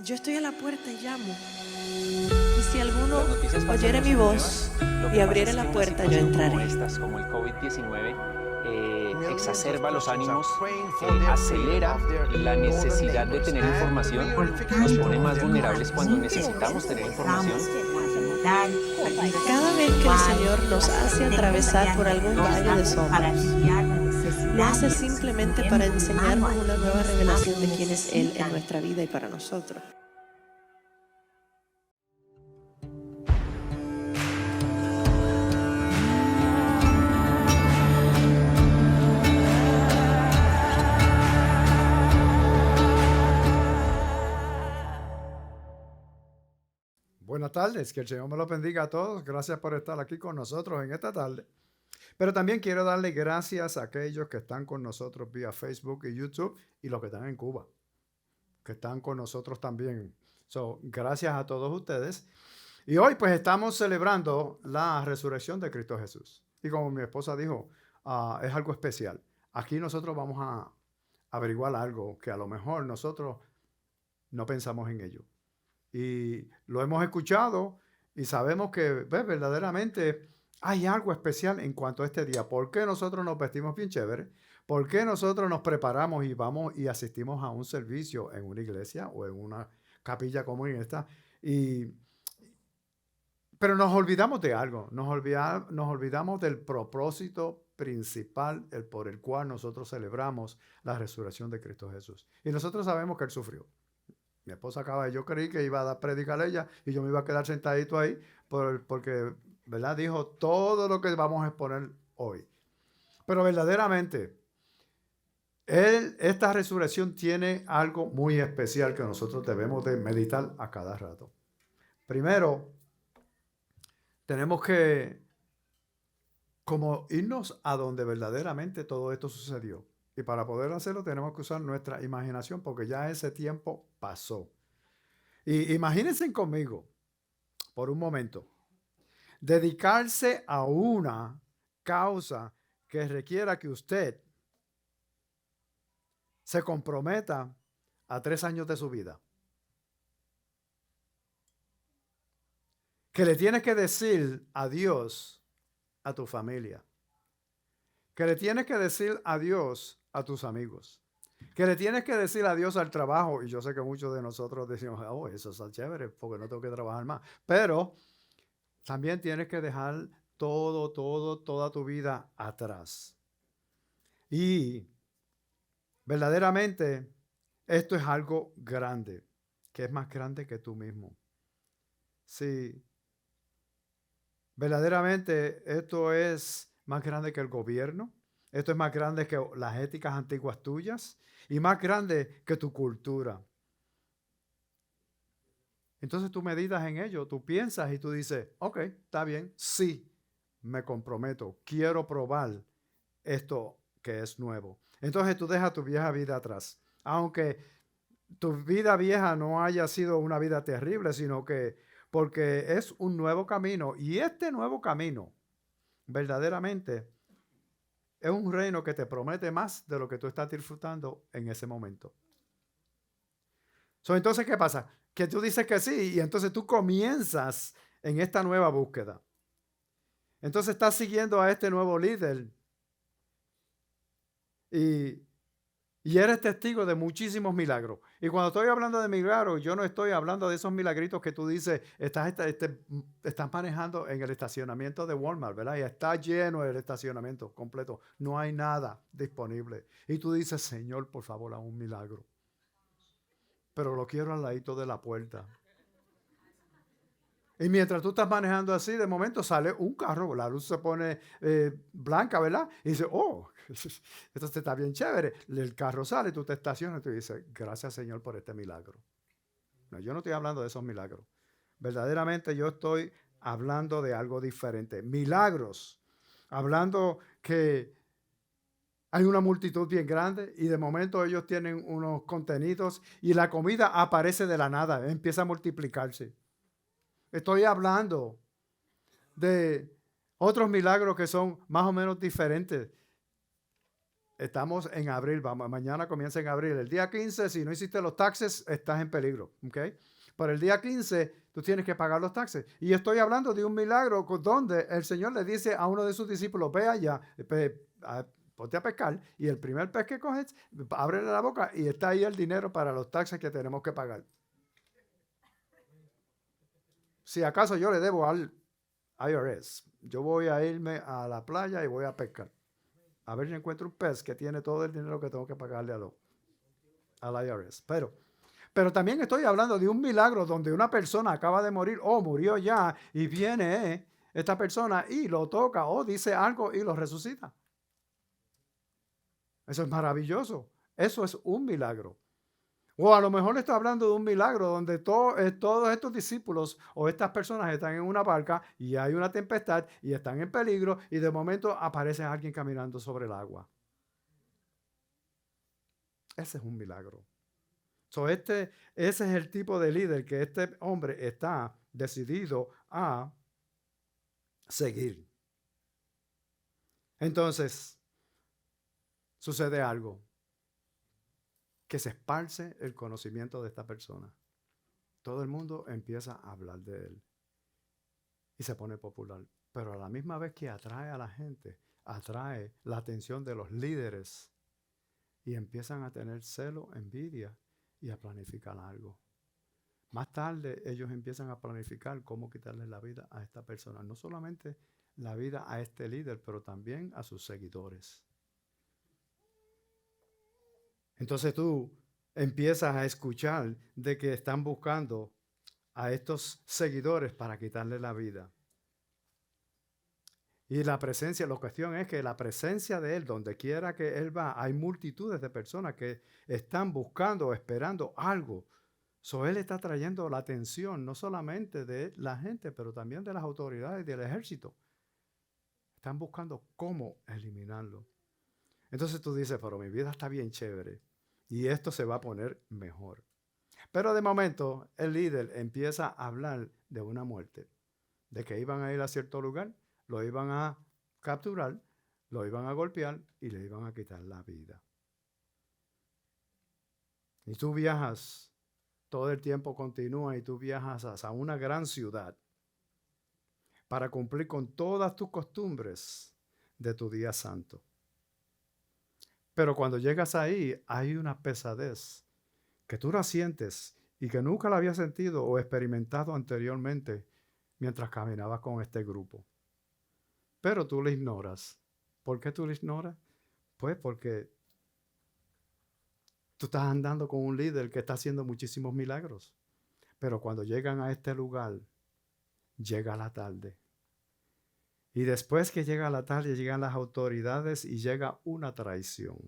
Yo estoy a la puerta y llamo. Y si alguno Las noticias falsas oyere no mi son voz nuevas. Lo y que pasa abriere es la que una puerta, yo situación como entraré. estas, como el COVID-19, exacerba los Christians are ánimos, praying for their acelera freedom of their la necesidad de northern tener neighbors. información, And nos reunification pone of más their vulnerables cuando countries. necesitamos tener información. Cada vez que el Señor nos hace atravesar por algún valle de sombras, lo hace simplemente para enseñarnos una nueva revelación de quién es Él en nuestra vida y para nosotros. Buenas tardes, que el Señor me los bendiga a todos. Gracias por estar aquí con nosotros en esta tarde. Pero también quiero darle gracias a aquellos que están con nosotros vía Facebook y YouTube y los que están en Cuba, que están con nosotros también. Gracias a todos ustedes. Y hoy pues estamos celebrando la resurrección de Cristo Jesús. Y como mi esposa dijo, es algo especial. Aquí nosotros vamos a averiguar algo que a lo mejor nosotros no pensamos en ello. Y lo hemos escuchado y sabemos que verdaderamente hay algo especial en cuanto a este día. ¿Por qué nosotros nos vestimos bien chévere? ¿Por qué nosotros nos preparamos y vamos y asistimos a un servicio en una iglesia o en una capilla como en esta? Pero nos olvidamos de algo. Nos olvidamos del propósito principal por el cual nosotros celebramos la resurrección de Cristo Jesús. Y nosotros sabemos que Él sufrió. Mi esposa yo creí que iba a dar predicar ella y yo me iba a quedar sentadito ahí porque, ¿verdad? Dijo todo lo que vamos a exponer hoy. Pero verdaderamente, esta resurrección tiene algo muy especial que nosotros debemos de meditar a cada rato. Primero, tenemos que como irnos a donde verdaderamente todo esto sucedió. Y para poder hacerlo tenemos que usar nuestra imaginación porque ya ese tiempo pasó. Y imagínense conmigo, por un momento, dedicarse a una causa que requiera que usted se comprometa a 3 años de su vida. Que le tienes que decir adiós a tu familia. Que le tienes que decir adiós a tus amigos. Que le tienes que decir adiós al trabajo. Y yo sé que muchos de nosotros decimos, oh, eso está chévere porque no tengo que trabajar más. Pero también tienes que dejar toda tu vida atrás. Y verdaderamente esto es algo grande, que es más grande que tú mismo. Sí, verdaderamente esto es más grande que el gobierno. Esto es más grande que las éticas antiguas tuyas y más grande que tu cultura. Entonces tú meditas en ello, tú piensas y tú dices, ok, está bien, sí, me comprometo, quiero probar esto que es nuevo. Entonces tú dejas tu vieja vida atrás. Aunque tu vida vieja no haya sido una vida terrible, sino que porque es un nuevo camino. Y este nuevo camino, verdaderamente, es un reino que te promete más de lo que tú estás disfrutando en ese momento. Entonces, ¿qué pasa? Que tú dices que sí y entonces tú comienzas en esta nueva búsqueda. Entonces estás siguiendo a este nuevo líder y eres testigo de muchísimos milagros. Y cuando estoy hablando de milagros, yo no estoy hablando de esos milagritos que tú dices, estás manejando en el estacionamiento de Walmart, ¿verdad? Y está lleno el estacionamiento completo. No hay nada disponible. Y tú dices, Señor, por favor, haz un milagro. Pero lo quiero al ladito de la puerta. Y mientras tú estás manejando así, de momento sale un carro, la luz se pone blanca, ¿verdad? Y dice, oh, esto está bien chévere. El carro sale, tú te estacionas y tú dices, gracias Señor por este milagro. No, yo no estoy hablando de esos milagros. Verdaderamente yo estoy hablando de algo diferente. Milagros. Hablando que hay una multitud bien grande y de momento ellos tienen unos contenidos y la comida aparece de la nada, empieza a multiplicarse. Estoy hablando de otros milagros que son más o menos diferentes. estamos en abril, mañana comienza en abril. El día 15, si no hiciste los taxes, estás en peligro, ¿ok? Pero el día 15, tú tienes que pagar los taxes. Y estoy hablando de un milagro donde el Señor le dice a uno de sus discípulos, ve allá, ponte a pescar, y el primer pez que coges, ábrele la boca y está ahí el dinero para los taxes que tenemos que pagar. Si acaso yo le debo al IRS, yo voy a irme a la playa y voy a pescar. A ver si encuentro un pez que tiene todo el dinero que tengo que pagarle al IRS. Pero también estoy hablando de un milagro donde una persona acaba de morir o murió ya y viene esta persona y lo toca o dice algo y lo resucita. Eso es maravilloso. Eso es un milagro. O a lo mejor le estoy hablando de un milagro donde todos estos discípulos o estas personas están en una barca y hay una tempestad y están en peligro y de momento aparece alguien caminando sobre el agua. Ese es un milagro. Ese es el tipo de líder que este hombre está decidido a seguir. Entonces, sucede algo. Que se esparce el conocimiento de esta persona. Todo el mundo empieza a hablar de él. Y se pone popular. Pero a la misma vez que atrae a la gente, atrae la atención de los líderes. Y empiezan a tener celo, envidia y a planificar algo. Más tarde ellos empiezan a planificar cómo quitarle la vida a esta persona. No solamente la vida a este líder, pero también a sus seguidores. Entonces tú empiezas a escuchar de que están buscando a estos seguidores para quitarle la vida. Y la cuestión es que la presencia de él, donde quiera que él va, hay multitudes de personas que están buscando o esperando algo. Él está trayendo la atención no solamente de la gente, pero también de las autoridades y del ejército. Están buscando cómo eliminarlo. Entonces tú dices, pero mi vida está bien chévere. Y esto se va a poner mejor. Pero de momento el líder empieza a hablar de una muerte. De que iban a ir a cierto lugar, lo iban a capturar, lo iban a golpear y le iban a quitar la vida. Y tú viajas, todo el tiempo continúa y tú viajas a una gran ciudad para cumplir con todas tus costumbres de tu día santo. Pero cuando llegas ahí, hay una pesadez que tú la sientes y que nunca la habías sentido o experimentado anteriormente mientras caminabas con este grupo. Pero tú la ignoras. ¿Por qué tú la ignoras? Pues porque tú estás andando con un líder que está haciendo muchísimos milagros. Pero cuando llegan a este lugar, llega la tarde. Y después que llega la tarde, llegan las autoridades y llega una traición.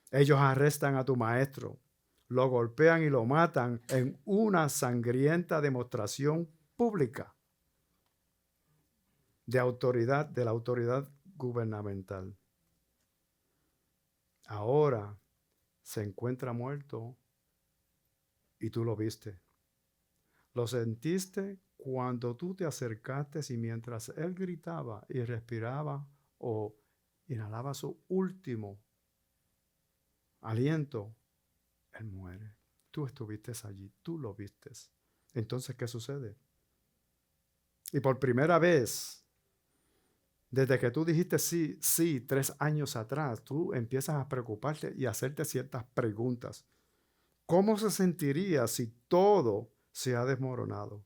Ellos arrestan a tu maestro, lo golpean y lo matan en una sangrienta demostración pública de la autoridad gubernamental. Ahora se encuentra muerto y tú lo viste. Lo sentiste cuando tú te acercaste y mientras él gritaba y respiraba o inhalaba su último aliento, él muere. Tú estuviste allí, tú lo viste. Entonces, ¿qué sucede? Y por primera vez, desde que tú dijiste sí 3 años atrás, tú empiezas a preocuparte y a hacerte ciertas preguntas. ¿Cómo se sentiría si todo se ha desmoronado?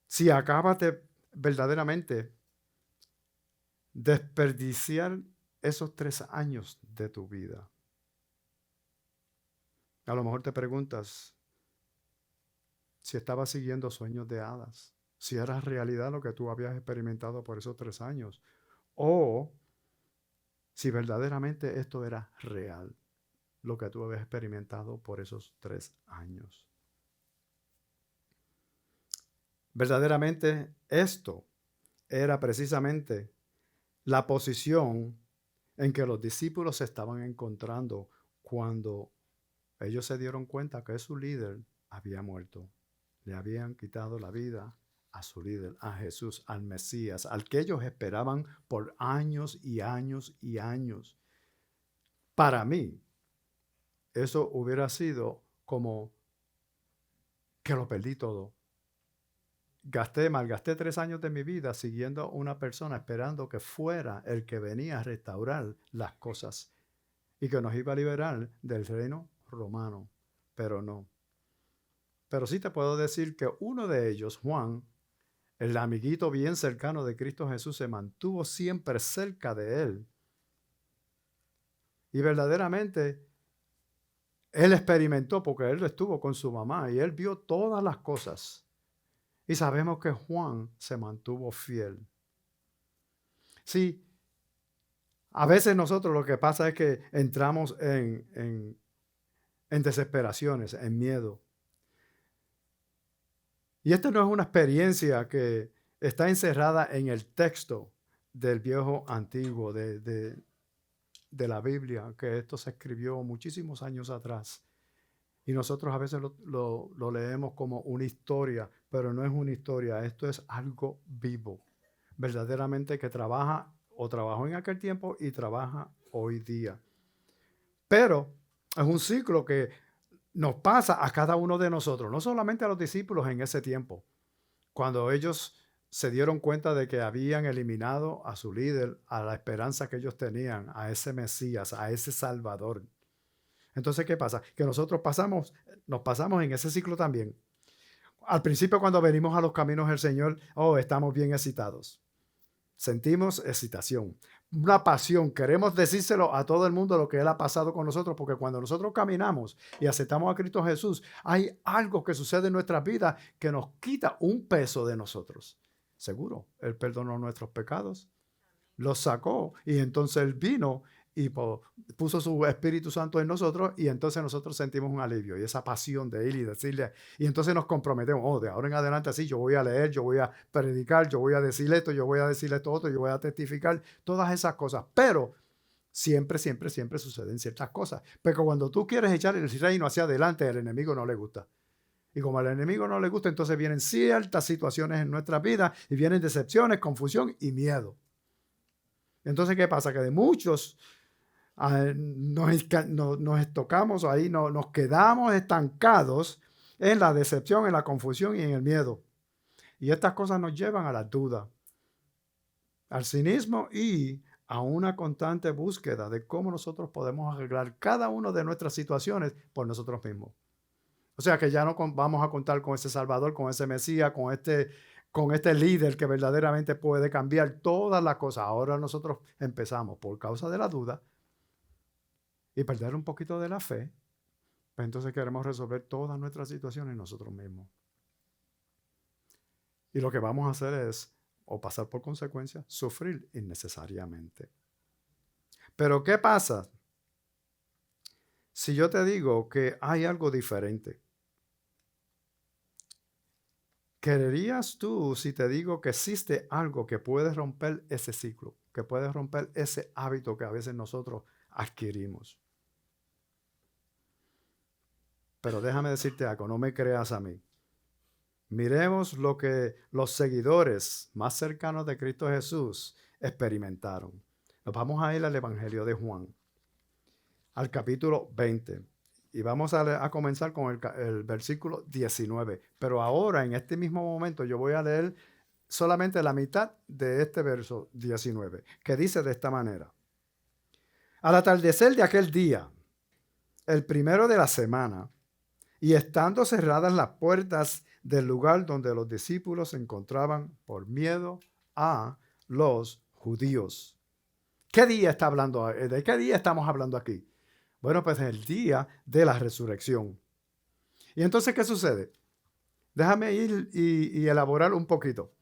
Si acabas de verdaderamente desperdiciar esos 3 años de tu vida. A lo mejor te preguntas si estabas siguiendo sueños de hadas, si era realidad lo que tú habías experimentado por esos 3 años, o si verdaderamente esto era real, lo que tú habías experimentado por esos 3 años. Verdaderamente esto era precisamente la posición en que los discípulos se estaban encontrando cuando ellos se dieron cuenta que su líder había muerto. Le habían quitado la vida a su líder, a Jesús, al Mesías, al que ellos esperaban por años y años y años. Para mí, eso hubiera sido como que lo perdí todo. Malgasté 3 años de mi vida siguiendo a una persona esperando que fuera el que venía a restaurar las cosas y que nos iba a liberar del reino romano, pero no. Pero sí te puedo decir que uno de ellos, Juan, el amiguito bien cercano de Cristo Jesús, se mantuvo siempre cerca de él. Y verdaderamente, él experimentó, porque él estuvo con su mamá y él vio todas las cosas. Y sabemos que Juan se mantuvo fiel. Sí, a veces nosotros lo que pasa es que entramos en desesperaciones, en miedo. Y esta no es una experiencia que está encerrada en el texto del viejo antiguo, de la Biblia, que esto se escribió muchísimos años atrás. Y nosotros a veces lo leemos como una historia, pero no es una historia, esto es algo vivo, verdaderamente que trabaja o trabajó en aquel tiempo y trabaja hoy día. Pero es un ciclo que nos pasa a cada uno de nosotros, no solamente a los discípulos en ese tiempo, cuando ellos se dieron cuenta de que habían eliminado a su líder, a la esperanza que ellos tenían, a ese Mesías, a ese Salvador. Entonces, ¿qué pasa? Que nosotros nos pasamos en ese ciclo también. Al principio, cuando venimos a los caminos del Señor, estamos bien excitados. Sentimos excitación, una pasión. Queremos decírselo a todo el mundo lo que Él ha pasado con nosotros, porque cuando nosotros caminamos y aceptamos a Cristo Jesús, hay algo que sucede en nuestras vidas que nos quita un peso de nosotros. Seguro, Él perdonó nuestros pecados, los sacó y entonces Él vino y puso su Espíritu Santo en nosotros y entonces nosotros sentimos un alivio y esa pasión de ir y decirle, y entonces nos comprometemos, de ahora en adelante así, yo voy a leer, yo voy a predicar, yo voy a decirle esto, yo voy a decirle esto otro, yo voy a testificar, todas esas cosas, pero siempre suceden ciertas cosas, pero cuando tú quieres echar el reino hacia adelante, al enemigo no le gusta. Y como al enemigo no le gusta, entonces vienen ciertas situaciones en nuestra vida y vienen decepciones, confusión y miedo. Entonces, ¿qué pasa? Que de muchos nos estocamos ahí, nos quedamos estancados en la decepción, en la confusión y en el miedo. Y estas cosas nos llevan a la duda, al cinismo y a una constante búsqueda de cómo nosotros podemos arreglar cada una de nuestras situaciones por nosotros mismos. O sea que ya no vamos a contar con ese Salvador, con ese Mesías, con este líder que verdaderamente puede cambiar todas las cosas. Ahora nosotros empezamos por causa de la duda y perder un poquito de la fe, pues entonces queremos resolver todas nuestras situaciones nosotros mismos. Y lo que vamos a hacer es, o pasar por consecuencia, sufrir innecesariamente. Pero ¿qué pasa si yo te digo que hay algo diferente? ¿Quererías tú si te digo que existe algo que puede romper ese ciclo, que puede romper ese hábito que a veces nosotros adquirimos? Pero déjame decirte algo, no me creas a mí. Miremos lo que los seguidores más cercanos de Cristo Jesús experimentaron. Nos vamos a ir al Evangelio de Juan, al capítulo 20. Y vamos a comenzar con el versículo 19. Pero ahora, en este mismo momento, yo voy a leer solamente la mitad de este verso 19, que dice de esta manera. Al atardecer de aquel día, el primero de la semana, y estando cerradas las puertas del lugar donde los discípulos se encontraban por miedo a los judíos. ¿Qué día está hablando? ¿De qué día estamos hablando aquí? Bueno, pues el día de la resurrección. ¿Y entonces qué sucede? Déjame ir y elaborar un poquito.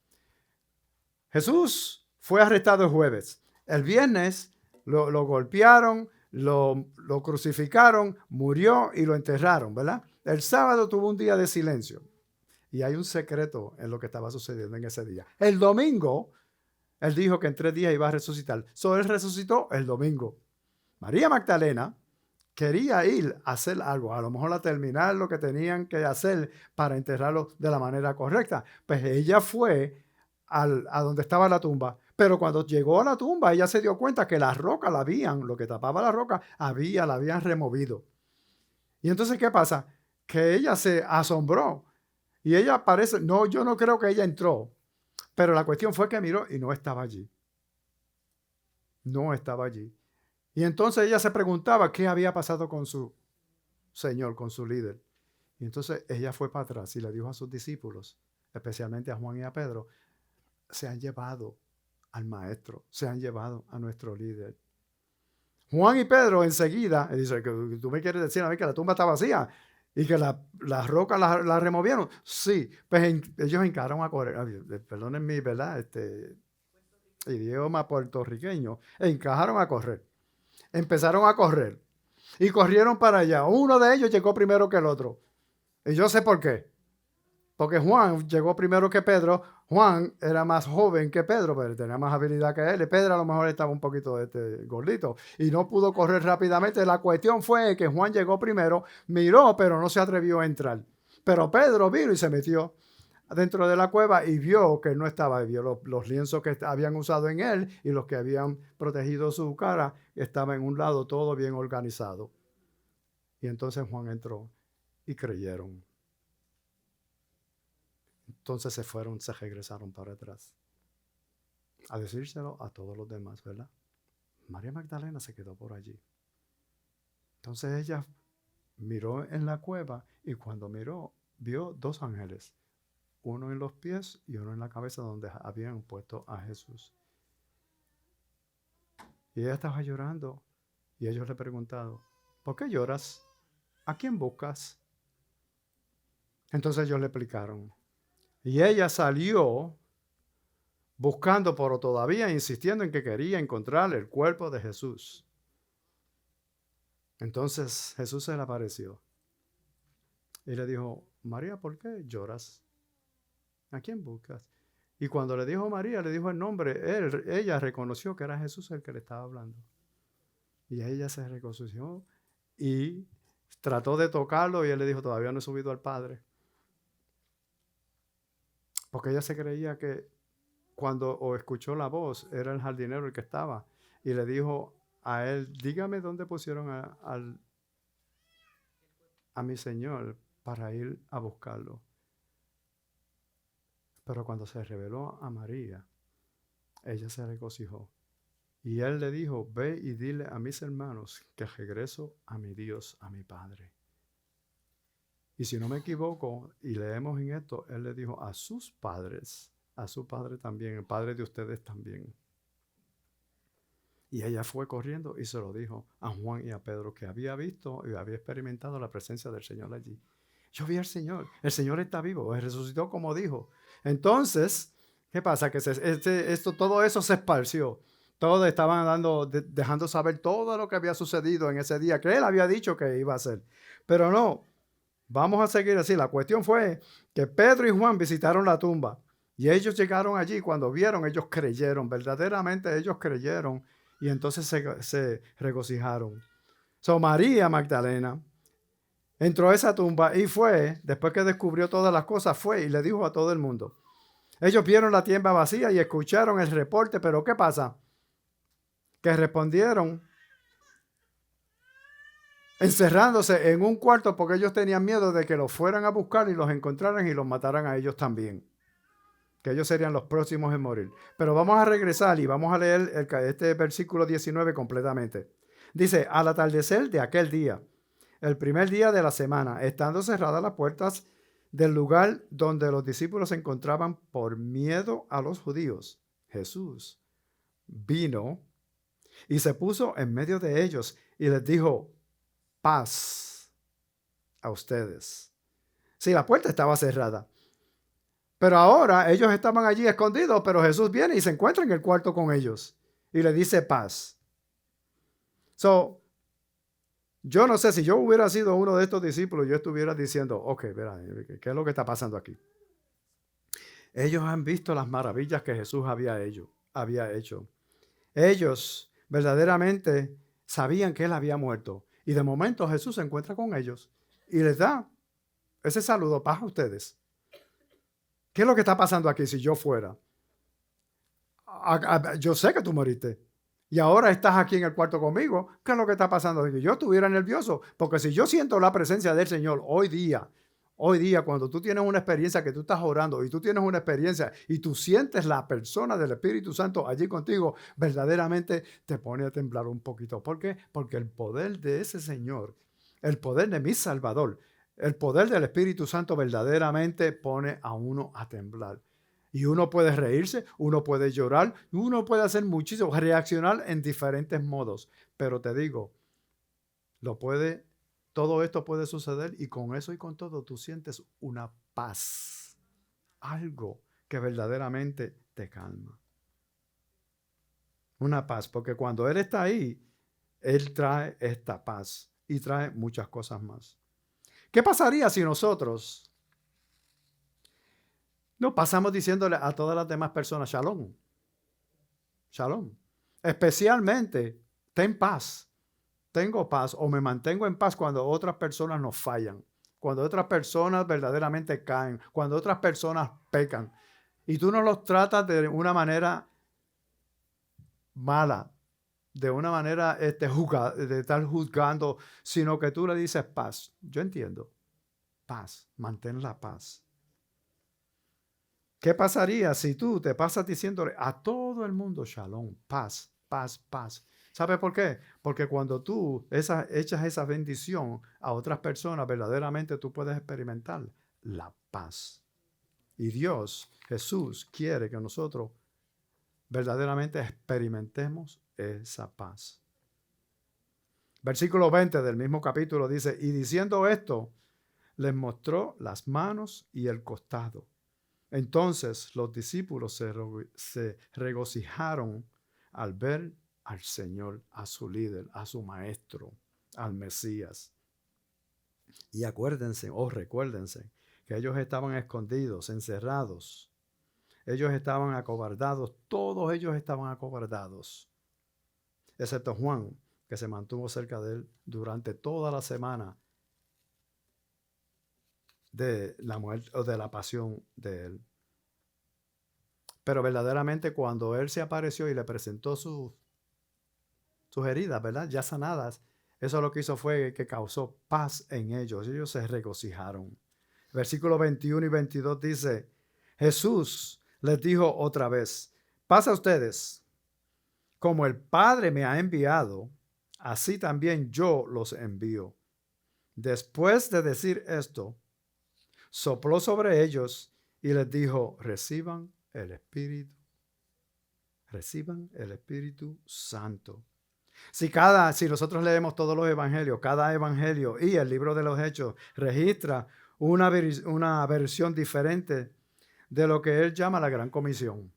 Jesús fue arrestado el jueves. El viernes lo golpearon, lo crucificaron, murió y lo enterraron, ¿verdad? El sábado tuvo un día de silencio. Y hay un secreto en lo que estaba sucediendo en ese día. El domingo, él dijo que en 3 días iba a resucitar. Él resucitó el domingo. María Magdalena, quería ir a hacer algo, a lo mejor a terminar lo que tenían que hacer para enterrarlo de la manera correcta. Pues ella fue a donde estaba la tumba, pero cuando llegó a la tumba, ella se dio cuenta que la roca lo que tapaba la roca, la habían removido. Y entonces, ¿qué pasa? Que ella se asombró y ella parece, no, yo no creo que ella entró, pero la cuestión fue que miró y no estaba allí. No estaba allí. Y entonces ella se preguntaba qué había pasado con su señor, con su líder. Y entonces ella fue para atrás y le dijo a sus discípulos, especialmente a Juan y a Pedro, se han llevado al maestro, se han llevado a nuestro líder. Juan y Pedro enseguida, dice, que tú me quieres decir a mí que la tumba está vacía y que la roca la removieron. Sí, pues ellos encajaron a correr. Perdonen mi, ¿verdad? Idioma puertorriqueño. Encajaron a correr. Empezaron a correr y corrieron para allá. Uno de ellos llegó primero que el otro. Y yo sé por qué. Porque Juan llegó primero que Pedro. Juan era más joven que Pedro, pero tenía más habilidad que él. Y Pedro a lo mejor estaba un poquito gordito y no pudo correr rápidamente. La cuestión fue que Juan llegó primero, miró, pero no se atrevió a entrar. Pero Pedro vino y se metió dentro de la cueva y vio que no estaba, vio los lienzos que habían usado en él y los que habían protegido su cara, estaba en un lado todo bien organizado. Y entonces Juan entró y creyeron. Entonces se regresaron para atrás a decírselo a todos los demás, ¿verdad? María Magdalena se quedó por allí. Entonces ella miró en la cueva y cuando miró, vio dos ángeles, uno en los pies y uno en la cabeza donde habían puesto a Jesús. Y ella estaba llorando y ellos le preguntaron, ¿por qué lloras? ¿A quién buscas? Entonces ellos le explicaron. Y ella salió buscando, pero todavía insistiendo en que quería encontrar el cuerpo de Jesús. Entonces Jesús se le apareció y le dijo, María, ¿por qué lloras? ¿A quién buscas? Y cuando le dijo María, le dijo el nombre, ella reconoció que era Jesús el que le estaba hablando. Y ella se reconoció y trató de tocarlo y él le dijo, todavía no he subido al Padre. Porque ella se creía que cuando escuchó la voz, era el jardinero el que estaba. Y le dijo a él, dígame dónde pusieron a mi Señor para ir a buscarlo. Pero cuando se reveló a María, ella se regocijó. Y él le dijo, ve y dile a mis hermanos que regreso a mi Dios, a mi Padre. Y si no me equivoco, y leemos en esto, él le dijo a sus padres, a su padre también, el padre de ustedes también. Y ella fue corriendo y se lo dijo a Juan y a Pedro, que había visto y había experimentado la presencia del Señor allí. Yo vi al Señor, el Señor está vivo, él resucitó como dijo. Entonces, ¿qué pasa? Que todo eso se esparció. Todos estaban dejando saber todo lo que había sucedido en ese día, que él había dicho que iba a hacer. Pero no, vamos a seguir así. La cuestión fue que Pedro y Juan visitaron la tumba y ellos llegaron allí. Cuando vieron, ellos creyeron, verdaderamente ellos creyeron y entonces se regocijaron. María Magdalena entró a esa tumba y fue, después que descubrió todas las cosas, fue y le dijo a todo el mundo. Ellos vieron la tumba vacía y escucharon el reporte, pero ¿qué pasa? Que respondieron encerrándose en un cuarto porque ellos tenían miedo de que los fueran a buscar y los encontraran y los mataran a ellos también. Que ellos serían los próximos en morir. Pero vamos a regresar y vamos a leer este versículo 19 completamente. Dice, al atardecer de aquel día, el primer día de la semana, estando cerradas las puertas del lugar donde los discípulos se encontraban por miedo a los judíos, Jesús vino y se puso en medio de ellos y les dijo, paz a ustedes. Sí, la puerta estaba cerrada, pero ahora ellos estaban allí escondidos, pero Jesús viene y se encuentra en el cuarto con ellos y le dice paz. Yo no sé si yo hubiera sido uno de estos discípulos, yo estuviera diciendo, ok, verá, ¿qué es lo que está pasando aquí? Ellos han visto las maravillas que Jesús había hecho. Ellos verdaderamente sabían que Él había muerto Y de momento Jesús se encuentra con ellos y les da ese saludo, paz a ustedes. ¿Qué es lo que está pasando aquí si yo fuera? Yo sé que tú moriste y ahora estás aquí en el cuarto conmigo. ¿Qué es lo que está pasando? Si yo estuviera nervioso, porque si yo siento la presencia del Señor hoy día, cuando tú tienes una experiencia que tú estás orando y tú tienes una experiencia y tú sientes la persona del Espíritu Santo allí contigo, verdaderamente te pone a temblar un poquito. ¿Por qué? Porque el poder de ese Señor, el poder de mi Salvador, el poder del Espíritu Santo verdaderamente pone a uno a temblar. Y uno puede reírse, uno puede llorar, uno puede hacer muchísimo, reaccionar en diferentes modos. Pero te digo, todo esto puede suceder y con eso y con todo tú sientes una paz, algo que verdaderamente te calma. Una paz, porque cuando Él está ahí, Él trae esta paz y trae muchas cosas más. ¿Qué pasaría si nosotros no pasamos diciéndole a todas las demás personas, shalom, shalom? Especialmente, ten paz. Tengo paz o me mantengo en paz cuando otras personas nos fallan, cuando otras personas verdaderamente caen, cuando otras personas pecan. Y tú no los tratas de una manera mala, de una manera de estar juzgando, sino que tú le dices paz. Yo entiendo. Paz, mantén la paz. ¿Qué pasaría si tú te pasas diciéndole a todo el mundo shalom, paz, paz, paz? ¿Sabe por qué? Porque cuando tú echas esa bendición a otras personas, verdaderamente tú puedes experimentar la paz. Y Dios, Jesús, quiere que nosotros verdaderamente experimentemos esa paz. Versículo 20 del mismo capítulo dice, y diciendo esto, les mostró las manos y el costado. Entonces los discípulos se regocijaron al ver al Señor, a su líder, a su maestro, al Mesías. Y recuérdense que ellos estaban escondidos, encerrados. Ellos estaban acobardados, todos ellos estaban acobardados, excepto Juan, que se mantuvo cerca de él durante toda la semana de la muerte o de la pasión de él. Pero verdaderamente cuando él se apareció y le presentó sus heridas, ¿verdad? Ya sanadas, eso lo que hizo fue que causó paz en ellos. Ellos se regocijaron. Versículos 21 y 22 dice, Jesús les dijo otra vez, paz a ustedes. Como el Padre me ha enviado, así también yo los envío. Después de decir esto, sopló sobre ellos y les dijo, reciban el Espíritu Santo. Si nosotros leemos todos los evangelios, cada evangelio y el libro de los Hechos registra una versión diferente de lo que él llama la Gran Comisión.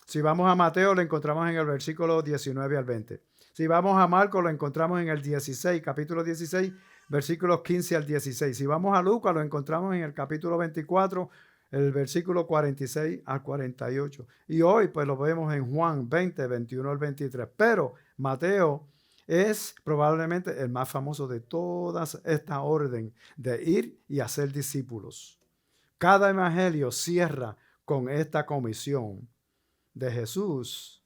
Si vamos a Mateo, lo encontramos en el versículo 19 al 20. Si vamos a Marcos, lo encontramos en el 16, capítulo 16, versículos 15 al 16. Si vamos a Lucas, lo encontramos en el capítulo 24, el versículo 46 al 48. Y hoy pues lo vemos en Juan 20, 21 al 23. Pero Mateo es probablemente el más famoso de todas esta orden de ir y hacer discípulos. Cada evangelio cierra con esta comisión de Jesús,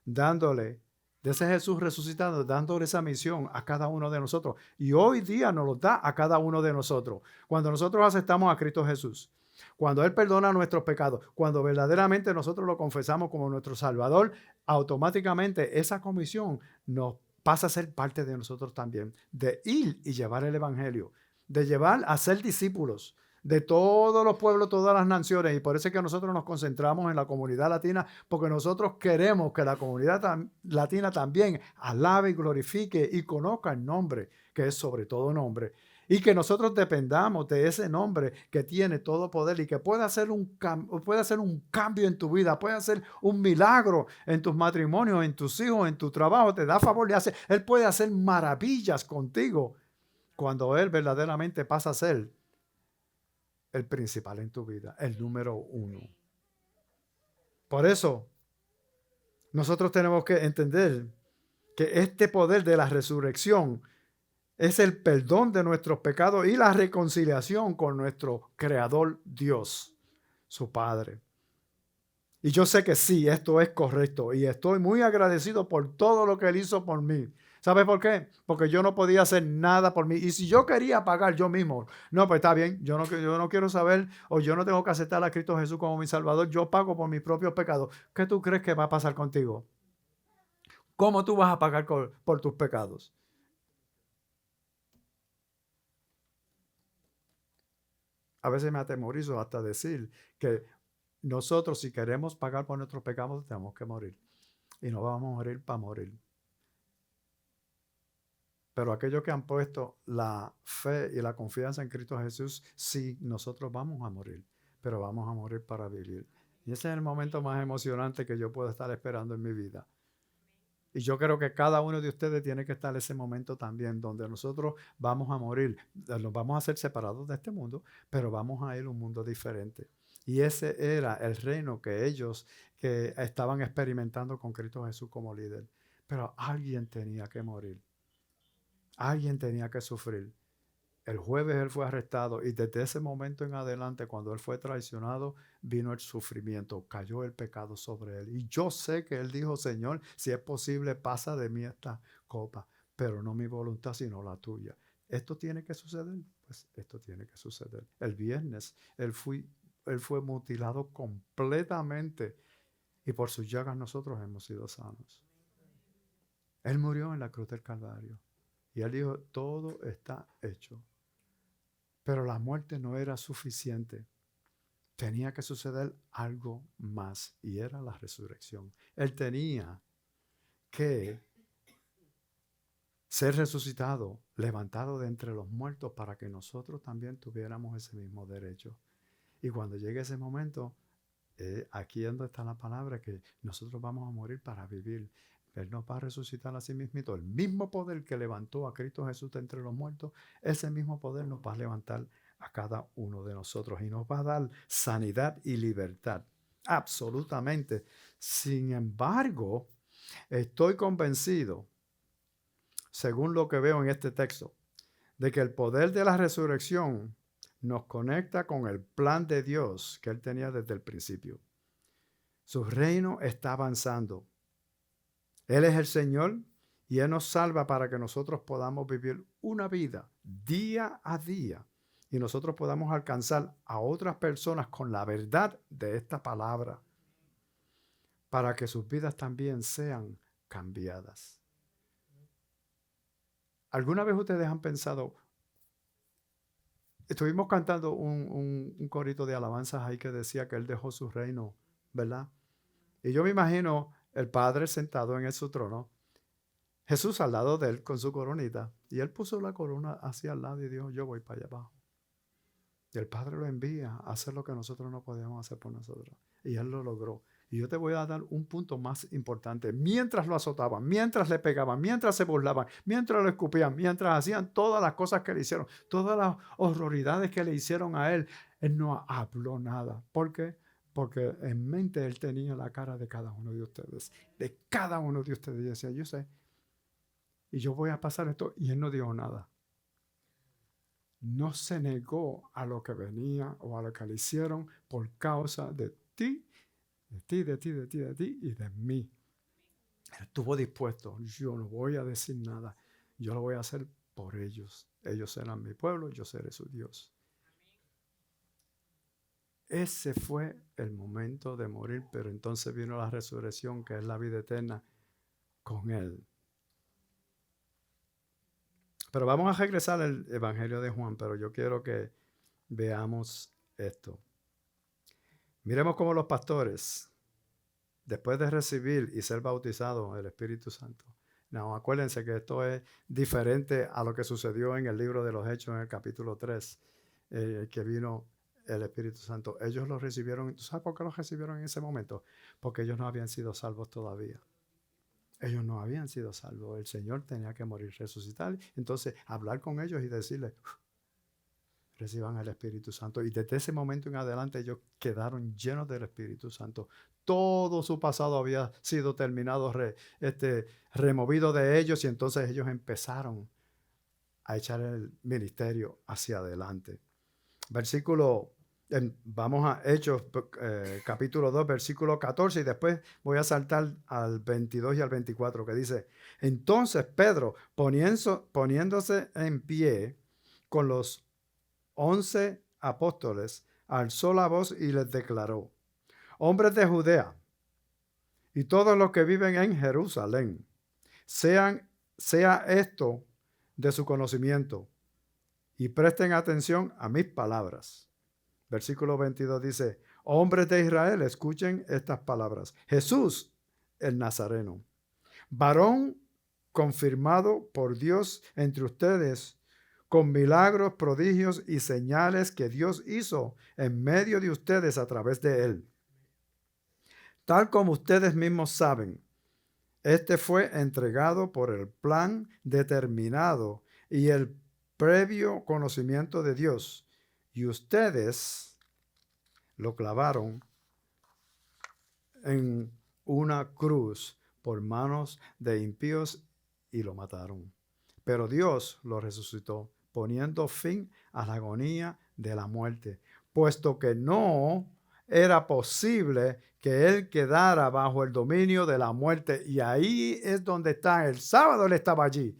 de ese Jesús resucitado, dándole esa misión a cada uno de nosotros. Y hoy día nos lo da a cada uno de nosotros. Cuando nosotros aceptamos a Cristo Jesús, cuando Él perdona nuestros pecados, cuando verdaderamente nosotros lo confesamos como nuestro Salvador, automáticamente esa comisión nos pasa a ser parte de nosotros también, de ir y llevar el Evangelio, de llevar a ser discípulos de todos los pueblos, todas las naciones. Y por eso es que nosotros nos concentramos en la comunidad latina, porque nosotros queremos que la comunidad latina también alabe y glorifique y conozca el nombre, que es sobre todo nombre. Y que nosotros dependamos de ese nombre que tiene todo poder y que puede hacer un cambio en tu vida, puede hacer un milagro en tus matrimonios, en tus hijos, en tu trabajo, te da favor, Él puede hacer maravillas contigo cuando Él verdaderamente pasa a ser el principal en tu vida, el número uno. Por eso, nosotros tenemos que entender que este poder de la resurrección es el perdón de nuestros pecados y la reconciliación con nuestro Creador Dios, su Padre. Y yo sé que sí, esto es correcto y estoy muy agradecido por todo lo que Él hizo por mí. ¿Sabe por qué? Porque yo no podía hacer nada por mí. Y si yo quería pagar yo mismo, no, pues está bien, yo no quiero saber o yo no tengo que aceptar a Cristo Jesús como mi Salvador, yo pago por mis propios pecados. ¿Qué tú crees que va a pasar contigo? ¿Cómo tú vas a pagar por tus pecados? A veces me atemorizo hasta decir que nosotros, si queremos pagar por nuestros pecados, tenemos que morir. Y no vamos a morir para morir. Pero aquellos que han puesto la fe y la confianza en Cristo Jesús, sí, nosotros vamos a morir, pero vamos a morir para vivir. Y ese es el momento más emocionante que yo puedo estar esperando en mi vida. Y yo creo que cada uno de ustedes tiene que estar en ese momento también, donde nosotros vamos a morir. Nos vamos a ser separados de este mundo, pero vamos a ir a un mundo diferente. Y ese era el reino que ellos que estaban experimentando con Cristo Jesús como líder. Pero alguien tenía que morir. Alguien tenía que sufrir. El jueves él fue arrestado y desde ese momento en adelante, cuando él fue traicionado, vino el sufrimiento, cayó el pecado sobre él. Y yo sé que él dijo, Señor, si es posible, pasa de mí esta copa, pero no mi voluntad, sino la tuya. ¿Esto tiene que suceder? Pues esto tiene que suceder. El viernes él fue mutilado completamente y por sus llagas nosotros hemos sido sanos. Él murió en la cruz del Calvario y él dijo, todo está hecho. Pero la muerte no era suficiente. Tenía que suceder algo más y era la resurrección. Él tenía que ser resucitado, levantado de entre los muertos para que nosotros también tuviéramos ese mismo derecho. Y cuando llegue ese momento, aquí es donde está la palabra, que nosotros vamos a morir para vivir. Él nos va a resucitar a sí mismo. El mismo poder que levantó a Cristo Jesús de entre los muertos, ese mismo poder nos va a levantar a cada uno de nosotros y nos va a dar sanidad y libertad. Absolutamente. Sin embargo, estoy convencido, según lo que veo en este texto, de que el poder de la resurrección nos conecta con el plan de Dios que Él tenía desde el principio. Su reino está avanzando. Él es el Señor y Él nos salva para que nosotros podamos vivir una vida día a día y nosotros podamos alcanzar a otras personas con la verdad de esta palabra para que sus vidas también sean cambiadas. ¿Alguna vez ustedes han pensado? Estuvimos cantando un corito de alabanzas ahí que decía que Él dejó su reino, ¿verdad? Y yo me imagino el Padre sentado en su trono, Jesús al lado de Él con su coronita, y Él puso la corona hacia el lado y dijo, yo voy para allá abajo. Y el Padre lo envía a hacer lo que nosotros no podíamos hacer por nosotros. Y Él lo logró. Y yo te voy a dar un punto más importante. Mientras lo azotaban, mientras le pegaban, mientras se burlaban, mientras lo escupían, mientras hacían todas las cosas que le hicieron, todas las horroridades que le hicieron a Él, Él no habló nada. ¿Por qué? Porque en mente Él tenía la cara de cada uno de ustedes. De cada uno de ustedes. Y decía, yo sé. Y yo voy a pasar esto. Y Él no dijo nada. No se negó a lo que venía o a lo que le hicieron por causa de ti, de ti, de ti, de ti, de ti y de mí. Él estuvo dispuesto. Yo no voy a decir nada. Yo lo voy a hacer por ellos. Ellos serán mi pueblo, yo seré su Dios. Ese fue el momento de morir, pero entonces vino la resurrección, que es la vida eterna con Él. Pero vamos a regresar al Evangelio de Juan, pero yo quiero que veamos esto. Miremos cómo los pastores, después de recibir y ser bautizados en el Espíritu Santo. No, acuérdense que esto es diferente a lo que sucedió en el libro de los Hechos en el capítulo 3, que vino el Espíritu Santo. Ellos lo recibieron. ¿Tú sabes por qué lo recibieron en ese momento? Porque ellos no habían sido salvos todavía. Ellos no habían sido salvos. El Señor tenía que morir, resucitar. Entonces, hablar con ellos y decirles, reciban el Espíritu Santo. Y desde ese momento en adelante ellos quedaron llenos del Espíritu Santo. Todo su pasado había sido terminado, removido de ellos. Y entonces ellos empezaron a echar el ministerio hacia adelante. Vamos a Hechos capítulo 2, versículo 14, y después voy a saltar al 22 y al 24, que dice: entonces Pedro, poniéndose en pie con los 11 apóstoles, alzó la voz y les declaró: hombres de Judea y todos los que viven en Jerusalén, sea esto de su conocimiento y presten atención a mis palabras. Versículo 22 dice: hombres de Israel, escuchen estas palabras. Jesús, el Nazareno, varón confirmado por Dios entre ustedes, con milagros, prodigios y señales que Dios hizo en medio de ustedes a través de él. Tal como ustedes mismos saben, este fue entregado por el plan determinado y el previo conocimiento de Dios, y ustedes lo clavaron en una cruz por manos de impíos y lo mataron. Pero Dios lo resucitó, poniendo fin a la agonía de la muerte, puesto que no era posible que él quedara bajo el dominio de la muerte. Y ahí es donde está. El sábado él estaba allí.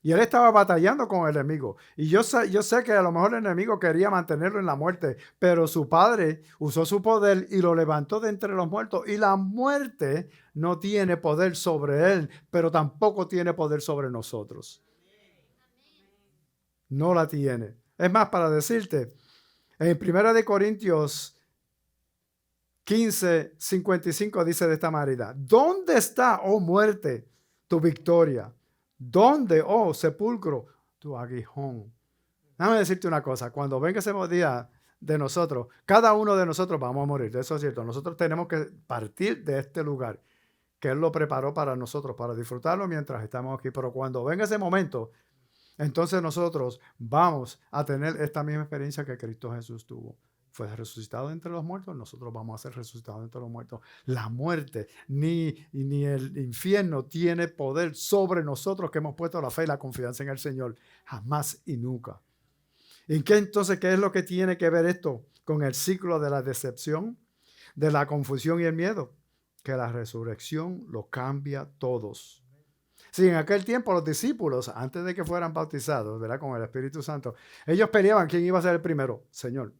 Y él estaba batallando con el enemigo. Y yo sé que a lo mejor el enemigo quería mantenerlo en la muerte, pero su padre usó su poder y lo levantó de entre los muertos. Y la muerte no tiene poder sobre él, pero tampoco tiene poder sobre nosotros. No la tiene. Es más, para decirte, en 1 Corintios 15:55 dice de esta manera: ¿dónde está, oh muerte, tu victoria? ¿Dónde, oh sepulcro, tu aguijón? Déjame decirte una cosa: cuando venga ese día de nosotros, cada uno de nosotros vamos a morir. Eso es cierto. Nosotros tenemos que partir de este lugar que Él lo preparó para nosotros, para disfrutarlo mientras estamos aquí. Pero cuando venga ese momento, entonces nosotros vamos a tener esta misma experiencia que Cristo Jesús tuvo. Fue resucitado entre los muertos, nosotros vamos a ser resucitados entre los muertos. La muerte ni el infierno tiene poder sobre nosotros que hemos puesto la fe y la confianza en el Señor. Jamás y nunca. ¿Y qué entonces, qué es lo que tiene que ver esto con el ciclo de la decepción, de la confusión y el miedo? Que la resurrección lo cambia a todos. Sí, en aquel tiempo los discípulos, antes de que fueran bautizados, ¿verdad?, con el Espíritu Santo, ellos peleaban quién iba a ser el primero. Señor,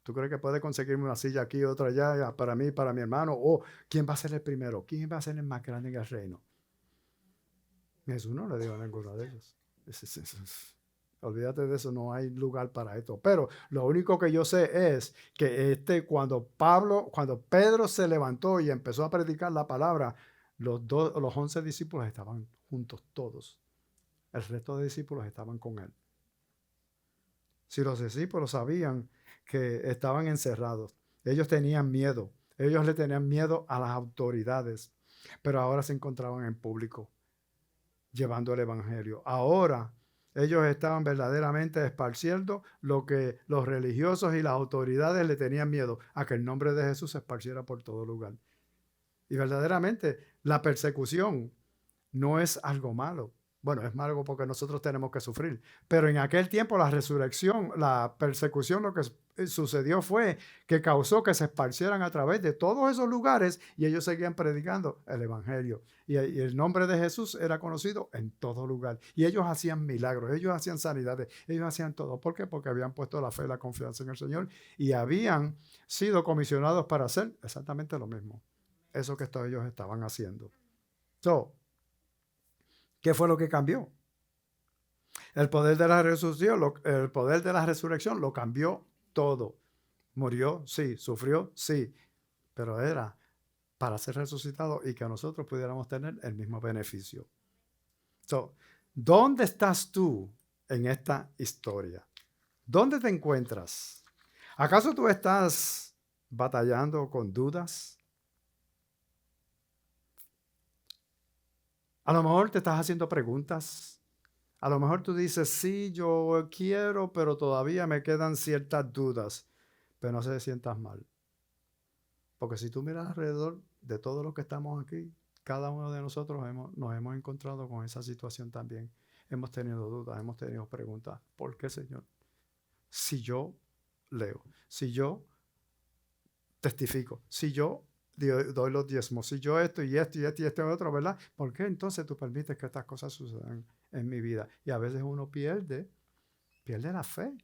¿tú crees que puedes conseguirme una silla aquí y otra allá para mí y para mi hermano? ¿O quién va a ser el primero? ¿Quién va a ser el más grande en el reino? Jesús no le dijo a ninguno de ellos. Olvídate de eso, no hay lugar para esto. Pero lo único que yo sé es que cuando Pedro se levantó y empezó a predicar la palabra, los 11 discípulos estaban juntos todos. El resto de discípulos estaban con él. Si los discípulos sabían que estaban encerrados, ellos tenían miedo. Ellos le tenían miedo a las autoridades, pero ahora se encontraban en público llevando el evangelio. Ahora ellos estaban verdaderamente esparciendo lo que los religiosos y las autoridades le tenían miedo, a que el nombre de Jesús se esparciera por todo lugar. Y verdaderamente la persecución no es algo malo. Bueno, es malo porque nosotros tenemos que sufrir. Pero en aquel tiempo la persecución, lo que sucedió fue que causó que se esparcieran a través de todos esos lugares y ellos seguían predicando el evangelio. Y el nombre de Jesús era conocido en todo lugar. Y ellos hacían milagros, ellos hacían sanidades, ellos hacían todo. ¿Por qué? Porque habían puesto la fe y la confianza en el Señor y habían sido comisionados para hacer exactamente lo mismo. Eso que ellos estaban haciendo. ¿Qué fue lo que cambió? El poder de la resurrección lo cambió todo. Murió, sí. Sufrió, sí. Pero era para ser resucitado y que nosotros pudiéramos tener el mismo beneficio. ¿Dónde estás tú en esta historia? ¿Dónde te encuentras? ¿Acaso tú estás batallando con dudas? A lo mejor te estás haciendo preguntas. A lo mejor tú dices, sí, yo quiero, pero todavía me quedan ciertas dudas. Pero no se sientas mal. Porque si tú miras alrededor de todos los que estamos aquí, cada uno de nosotros nos hemos encontrado con esa situación también. hemos tenido dudas, hemos tenido preguntas. ¿Por qué, Señor? Si yo leo, si yo testifico, si yo doy los diezmos, si yo esto y esto y esto y esto y otro, ¿verdad? ¿Por qué entonces tú permites que estas cosas sucedan en mi vida? Y a veces uno pierde la fe,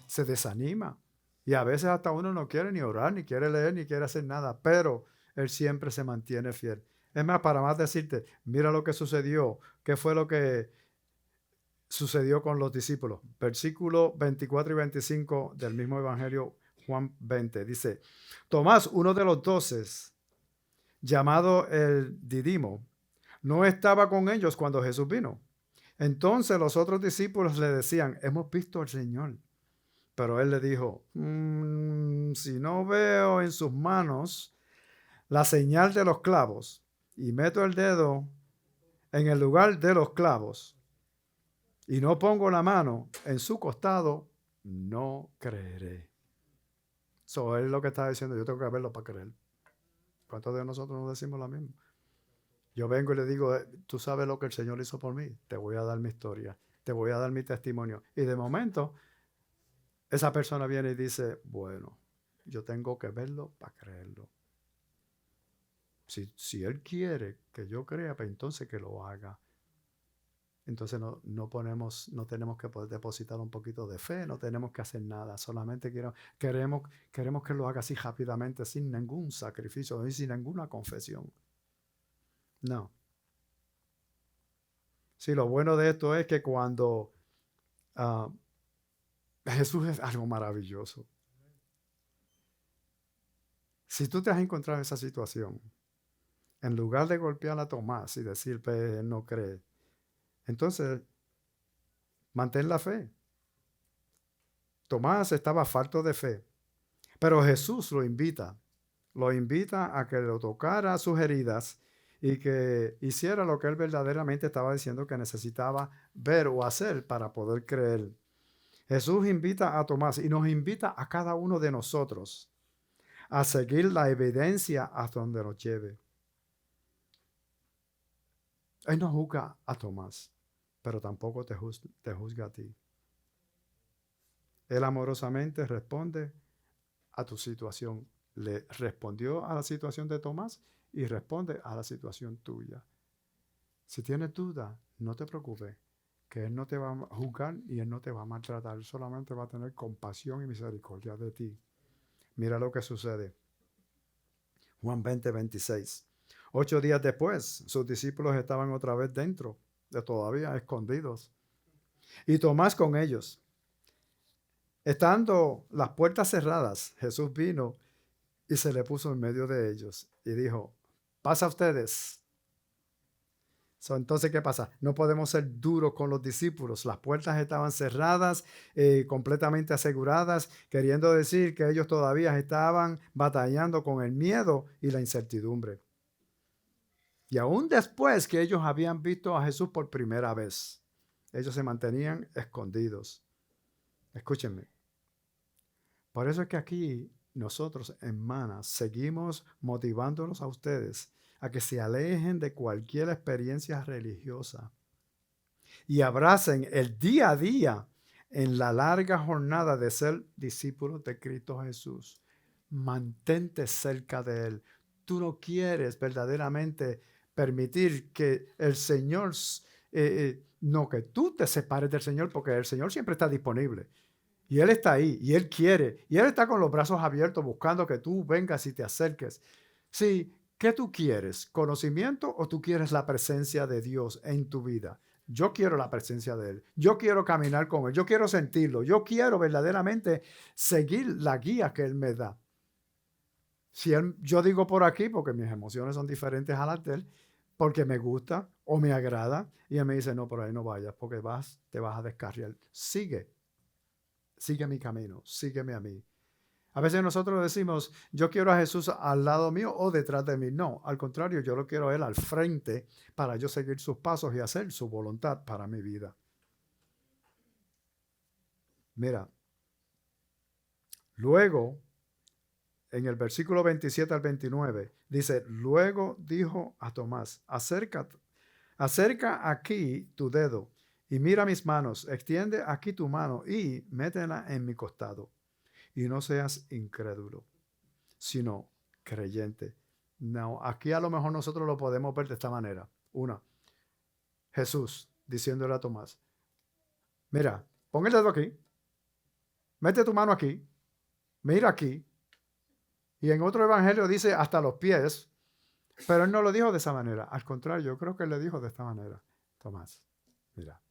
se desanima. Y a veces hasta uno no quiere ni orar, ni quiere leer, ni quiere hacer nada, pero Él siempre se mantiene fiel. Es más, para más decirte, mira lo que sucedió, qué fue lo que sucedió con los discípulos. Versículos 24 y 25 del mismo Evangelio Juan 20, dice, Tomás, uno de los 12, llamado el Didimo, no estaba con ellos cuando Jesús vino. Entonces los otros discípulos le decían, hemos visto al Señor. Pero él le dijo, si no veo en sus manos la señal de los clavos y meto el dedo en el lugar de los clavos y no pongo la mano en su costado, no creeré. Eso es lo que está diciendo, yo tengo que verlo para creer. ¿Cuántos de nosotros nos decimos lo mismo? Yo vengo y le digo, tú sabes lo que el Señor hizo por mí, te voy a dar mi historia, te voy a dar mi testimonio. Y de momento, esa persona viene y dice, bueno, yo tengo que verlo para creerlo. Si Él quiere que yo crea, pues entonces que lo haga. Entonces no tenemos que poder depositar un poquito de fe, no tenemos que hacer nada, solamente queremos que lo haga así rápidamente, sin ningún sacrificio y sin ninguna confesión. No. Sí, lo bueno de esto es que cuando Jesús es algo maravilloso. Si tú te has encontrado en esa situación, en lugar de golpear a Tomás y decir, pues él no cree, entonces mantén la fe. Tomás estaba falto de fe, pero Jesús lo invita a que lo tocara sus heridas y que hiciera lo que él verdaderamente estaba diciendo que necesitaba ver o hacer para poder creer. Jesús invita a Tomás y nos invita a cada uno de nosotros a seguir la evidencia hasta donde nos lleve. Él no juzga a Tomás, pero tampoco te juzga a ti. Él amorosamente responde a tu situación. Le respondió a la situación de Tomás y responde a la situación tuya. Si tienes duda, no te preocupes, que Él no te va a juzgar y Él no te va a maltratar. Él solamente va a tener compasión y misericordia de ti. Mira lo que sucede. Juan 20, 26. 8 días después, sus discípulos estaban otra vez dentro, todavía escondidos. Y Tomás con ellos. Estando las puertas cerradas, Jesús vino y se le puso en medio de ellos y dijo, pasa ustedes. Entonces, ¿qué pasa? No podemos ser duros con los discípulos. Las puertas estaban cerradas, completamente aseguradas, queriendo decir que ellos todavía estaban batallando con el miedo y la incertidumbre. Y aún después que ellos habían visto a Jesús por primera vez, ellos se mantenían escondidos. Escúchenme. Por eso es que aquí nosotros en Mana seguimos motivándolos a ustedes a que se alejen de cualquier experiencia religiosa y abracen el día a día en la larga jornada de ser discípulos de Cristo Jesús. Mantente cerca de Él. Tú no quieres verdaderamente permitir que el Señor, no que tú te separes del Señor, porque el Señor siempre está disponible. Y Él está ahí, y Él quiere, y Él está con los brazos abiertos buscando que tú vengas y te acerques. Sí, ¿qué tú quieres? ¿Conocimiento o tú quieres la presencia de Dios en tu vida? Yo quiero la presencia de Él. Yo quiero caminar con Él. Yo quiero sentirlo. Yo quiero verdaderamente seguir la guía que Él me da. Yo digo por aquí porque mis emociones son diferentes a las de Él, porque me gusta o me agrada, y Él me dice, no, por ahí no vayas, porque te vas a descarriar. Sigue mi camino, sígueme a mí. A veces nosotros decimos, yo quiero a Jesús al lado mío o detrás de mí. No, al contrario, yo lo quiero a Él al frente para yo seguir sus pasos y hacer su voluntad para mi vida. Mira, luego, en el versículo 27 al 29, dice, luego dijo a Tomás, acerca aquí tu dedo y mira mis manos, extiende aquí tu mano y métela en mi costado. Y no seas incrédulo, sino creyente. No, aquí a lo mejor nosotros lo podemos ver de esta manera. Una, Jesús diciéndole a Tomás, mira, pon el dedo aquí, mete tu mano aquí, mira aquí. Y en otro evangelio dice hasta los pies, pero él no lo dijo de esa manera. Al contrario, yo creo que él le dijo de esta manera. Tomás, mira,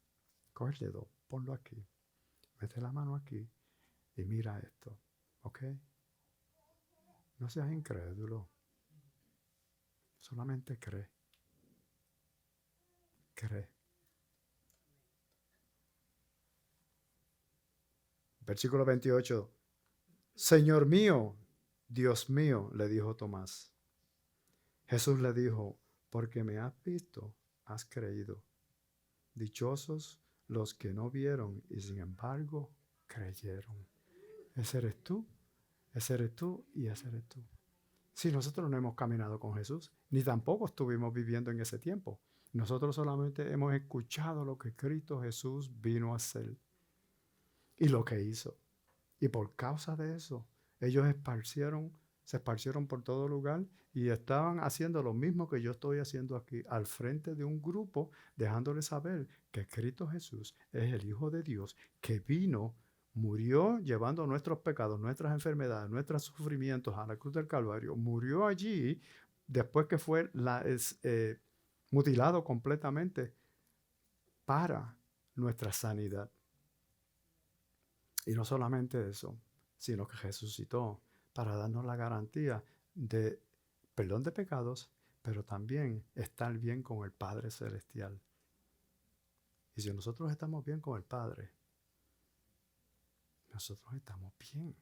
coge el dedo, ponlo aquí, mete la mano aquí y mira esto, ¿ok? No seas incrédulo, solamente cree, cree. Versículo 28, Señor mío, Dios mío, le dijo Tomás. Jesús le dijo, porque me has visto, has creído. Dichosos los que no vieron y sin embargo creyeron. Ese eres tú y ese eres tú. Si nosotros no hemos caminado con Jesús, ni tampoco estuvimos viviendo en ese tiempo. Nosotros solamente hemos escuchado lo que Cristo Jesús vino a hacer y lo que hizo. Y por causa de eso, ellos se esparcieron por todo lugar y estaban haciendo lo mismo que yo estoy haciendo aquí, al frente de un grupo, dejándoles saber que Cristo Jesús es el Hijo de Dios, que vino, murió llevando nuestros pecados, nuestras enfermedades, nuestros sufrimientos a la cruz del Calvario, murió allí después que fue mutilado completamente para nuestra sanidad. Y no solamente eso, sino que resucitó para darnos la garantía de perdón de pecados, pero también estar bien con el Padre Celestial. Y si nosotros estamos bien con el Padre, nosotros estamos bien.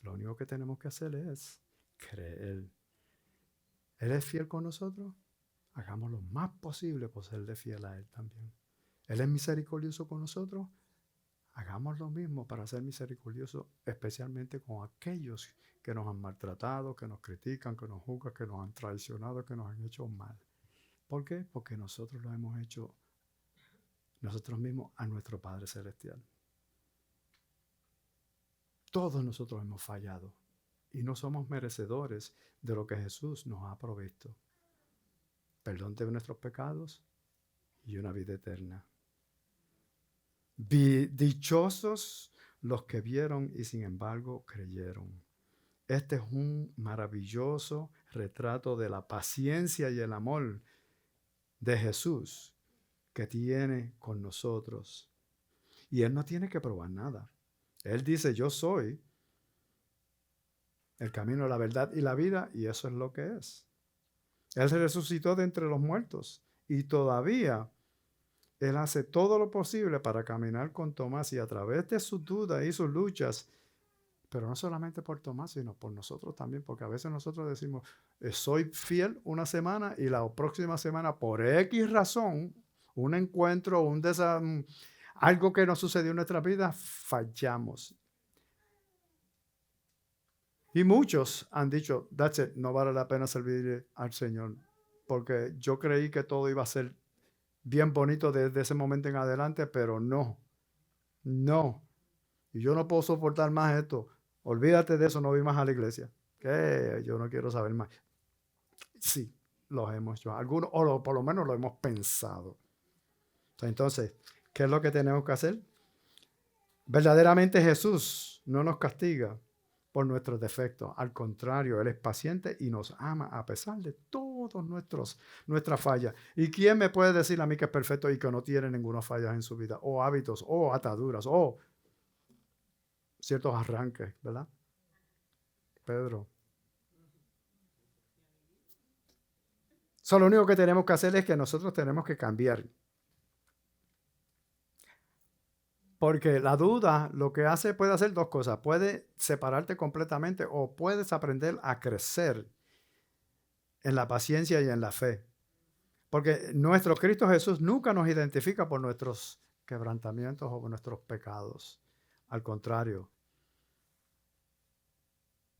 Lo único que tenemos que hacer es creer. Él es fiel con nosotros, hagamos lo más posible por serle fiel a Él también. Él es misericordioso con nosotros, hagamos lo mismo para ser misericordiosos, especialmente con aquellos que nos han maltratado, que nos critican, que nos juzgan, que nos han traicionado, que nos han hecho mal. ¿Por qué? Porque nosotros lo hemos hecho nosotros mismos a nuestro Padre Celestial. Todos nosotros hemos fallado y no somos merecedores de lo que Jesús nos ha provisto. Perdón de nuestros pecados y una vida eterna. Dichosos los que vieron y sin embargo creyeron. Este es un maravilloso retrato de la paciencia y el amor de Jesús que tiene con nosotros. Y Él no tiene que probar nada. Él dice, yo soy el camino, la verdad y la vida, y eso es lo que es. Él se resucitó de entre los muertos y todavía Él hace todo lo posible para caminar con Tomás y a través de sus dudas y sus luchas, pero no solamente por Tomás, sino por nosotros también, porque a veces nosotros decimos, soy fiel una semana y la próxima semana por X razón, un encuentro, algo que nos sucedió en nuestra vida, fallamos. Y muchos han dicho, that's it, no vale la pena servir al Señor, porque yo creí que todo iba a ser bien bonito desde ese momento en adelante, pero no. Y yo no puedo soportar más esto. Olvídate de eso, no voy más a la iglesia. Que yo no quiero saber más. Sí, lo hemos hecho. Algunos, o por lo menos lo hemos pensado. Entonces, ¿qué es lo que tenemos que hacer? Verdaderamente Jesús no nos castiga por nuestros defectos. Al contrario, Él es paciente y nos ama a pesar de todos nuestras fallas. ¿Y quién me puede decir a mí que es perfecto y que no tiene ninguna falla en su vida? O hábitos, o ataduras, o ciertos arranques, ¿verdad? Pedro. Lo único que tenemos que hacer es que nosotros tenemos que cambiar. Porque la duda lo que puede hacer dos cosas. Puede separarte completamente o puedes aprender a crecer en la paciencia y en la fe. Porque nuestro Cristo Jesús nunca nos identifica por nuestros quebrantamientos o por nuestros pecados. Al contrario,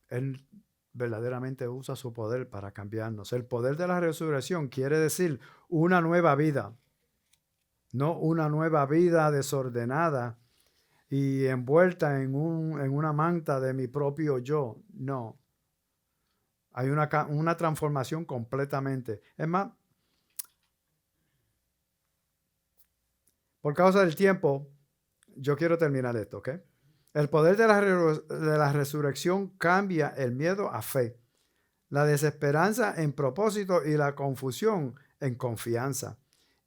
Él verdaderamente usa su poder para cambiarnos. El poder de la resurrección quiere decir una nueva vida. no una nueva vida desordenada y envuelta en una manta de mi propio yo. No, hay una transformación completamente. Es más, por causa del tiempo, yo quiero terminar esto, ¿ok? El poder de la resurrección cambia el miedo a fe, la desesperanza en propósito y la confusión en confianza.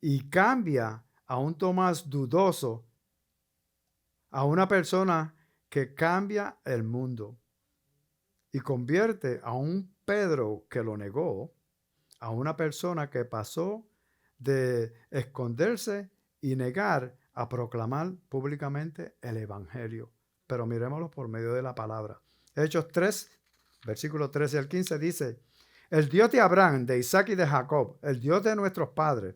Y cambia a un Tomás dudoso a una persona que cambia el mundo. Y convierte a un Pedro que lo negó a una persona que pasó de esconderse y negar a proclamar públicamente el Evangelio. Pero miremoslo por medio de la palabra. Hechos 3, versículos 13 al 15 dice: el Dios de Abraham, de Isaac y de Jacob, el Dios de nuestros padres,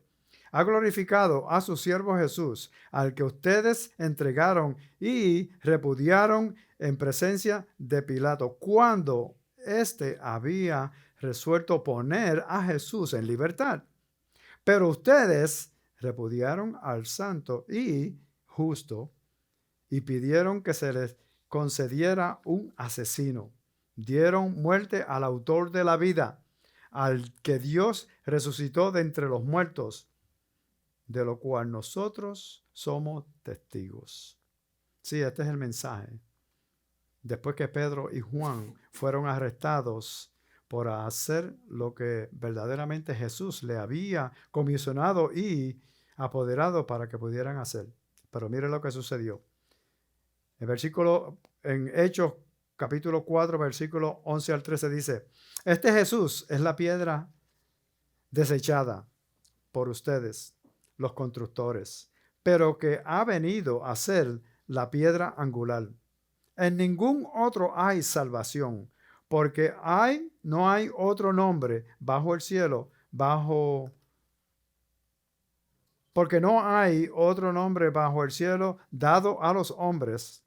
ha glorificado a su siervo Jesús, al que ustedes entregaron y repudiaron en presencia de Pilato, cuando éste había resuelto poner a Jesús en libertad. Pero ustedes repudiaron al santo y justo y pidieron que se les concediera un asesino. Dieron muerte al autor de la vida, al que Dios resucitó de entre los muertos, de lo cual nosotros somos testigos. Sí, este es el mensaje. Después que Pedro y Juan fueron arrestados por hacer lo que verdaderamente Jesús le había comisionado y apoderado para que pudieran hacer. Pero mire lo que sucedió. En Hechos capítulo 4, versículo 11 al 13 dice: este Jesús es la piedra desechada por ustedes, los constructores, pero que ha venido a ser la piedra angular. En ningún otro hay salvación, porque no hay otro nombre bajo el cielo, porque no hay otro nombre bajo el cielo dado a los hombres